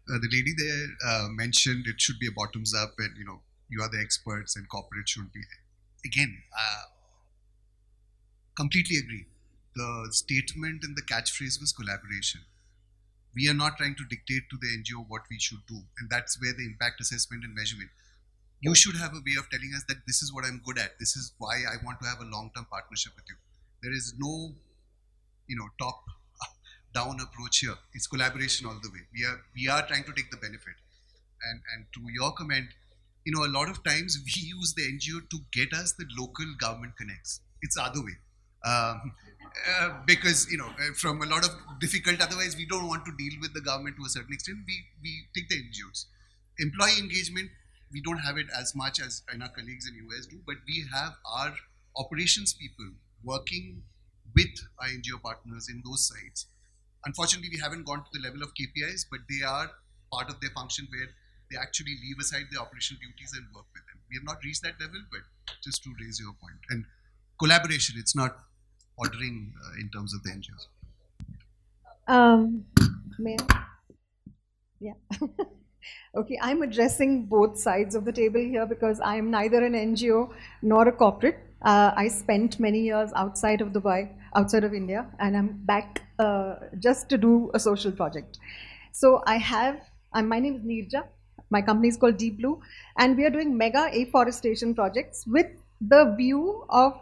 The lady there mentioned it should be a bottoms up, and you are the experts and corporate should be. Again, completely agree. The statement and the catchphrase was collaboration. We are not trying to dictate to the NGO what we should do, and that's where the impact assessment and measurement. You should have a way of telling us that this is what I'm good at. This is why I want to have a long-term partnership with you. There is no, top-down approach here. It's collaboration all the way. We are trying to take the benefit. And to your comment, a lot of times we use the NGO to get us the local government connects. It's the other way. Because, from a lot of difficult, otherwise we don't want to deal with the government to a certain extent. We take the NGOs. Employee engagement, we don't have it as much as our colleagues in US do, but we have our operations people working with our NGO partners in those sites. Unfortunately, we haven't gone to the level of KPIs, but they are part of their function where they actually leave aside their operational duties and work with them. We have not reached that level, but just to raise your point. And collaboration, it's not ordering in terms of the NGOs. Yeah. Okay, I'm addressing both sides of the table here because I am neither an NGO nor a corporate. I spent many years outside of Dubai, outside of India, and I'm back just to do a social project. So my name is Neerja. My company is called Deep Blue, and we are doing mega afforestation projects with the view of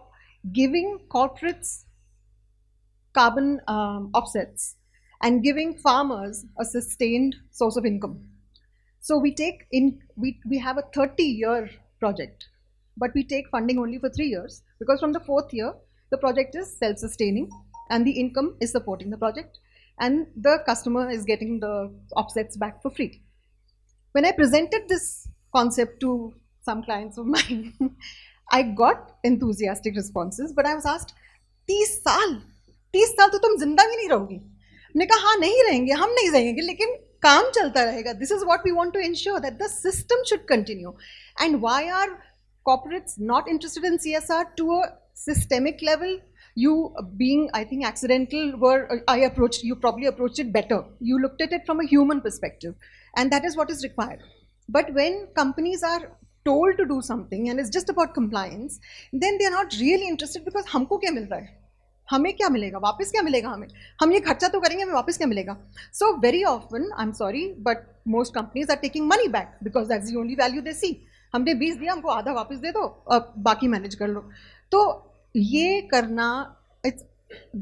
giving corporates carbon offsets and giving farmers a sustained source of income. So we have a 30-year project, but we take funding only for 3 years because from the 4th year, the project is self-sustaining and the income is supporting the project and the customer is getting the offsets back for free. When I presented this concept to some clients of mine, I got enthusiastic responses, but I was asked, 30 साल तो तुम जिंदा भी नहीं रहोगी. मैंने कहा हाँ नहीं रहेंगे, हम नहीं रहेंगे, लेकिन काम चलता रहेगा. This is what we want to ensure, that the system should continue. And why are corporates not interested in CSR to a systemic level? You being, I think, accidental, you probably approached it better. You looked at it from a human perspective, and that is what is required. But when companies are told to do something and it's just about compliance, then they are not really interested because हमको क्या मिल रहा है? हमें क्या मिलेगा? वापस क्या मिलेगा हमें? हम ये खर्चा तो करेंगे, हमें वापस क्या मिलेगा? So very often, I'm sorry, but most companies are taking money back because that's the only value they see. हमने 20 दिया, हमको आधा वापस दे दो, बाकी मैनेज कर लो. तो ये करना,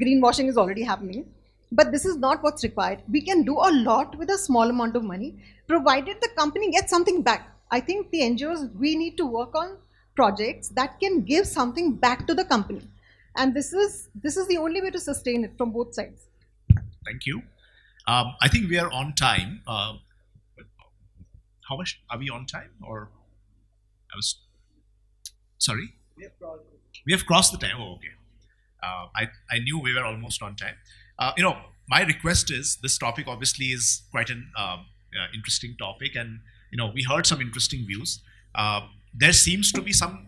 greenwashing is already happening, but this is not what's required. We can do a lot with a small amount of money, provided the company gets something back. I think the NGOs, we need to work on projects that can give something back to the company. And this is the only way to sustain it from both sides. Thank you. I think we are on time. How much are we on time? Or sorry? We have crossed the time. Oh, okay. I knew we were almost on time. My request is, this topic obviously is quite an interesting topic, and we heard some interesting views. There seems to be some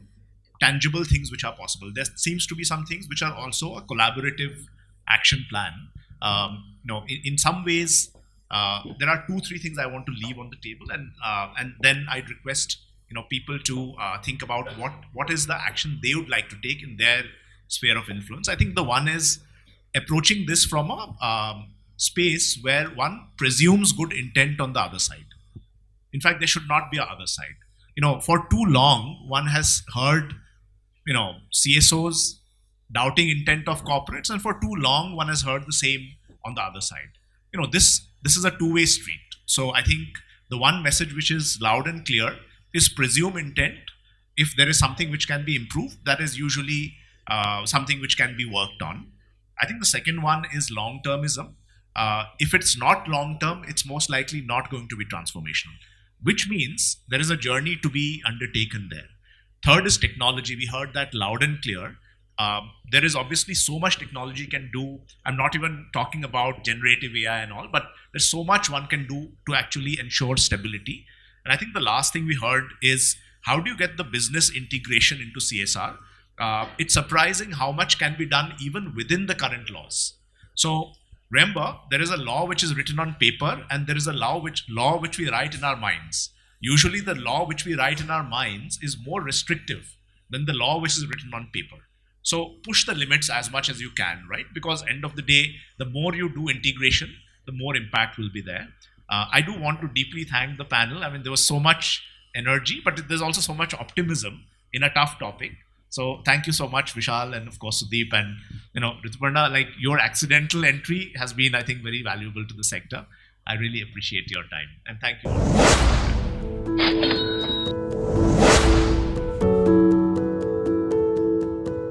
tangible things which are possible. There seems to be some things which are also a collaborative action plan. In some ways, there are 2-3 things I want to leave on the table, and then I'd request people to think about what is the action they would like to take in their sphere of influence. I think the one is approaching this from a space where one presumes good intent on the other side. In fact, there should not be a other side. For too long, one has heard CSOs doubting intent of corporates, and for too long one has heard the same on the other side. This is a two-way street. So I think the one message which is loud and clear is presume intent. If there is something which can be improved, that is usually something which can be worked on. I think the second one is long-termism. If it's not long-term, it's most likely not going to be transformational, which means there is a journey to be undertaken there. Third is technology. We heard that loud and clear. There is obviously so much technology can do. I'm not even talking about generative AI and all, but there's so much one can do to actually ensure stability. And I think the last thing we heard is, how do you get the business integration into CSR? It's surprising how much can be done even within the current laws. So remember, there is a law which is written on paper, and there is a law which we write in our minds. Usually the law which we write in our minds is more restrictive than the law which is written on paper. So push the limits as much as you can, right? Because end of the day, the more you do integration, the more impact will be there. I do want to deeply thank the panel. I mean, there was so much energy, but there's also so much optimism in a tough topic. So thank you so much, Vishal, and of course Sudip, and Rituparna. Like, your accidental entry has been, I think, very valuable to the sector. I really appreciate your time, and thank you all.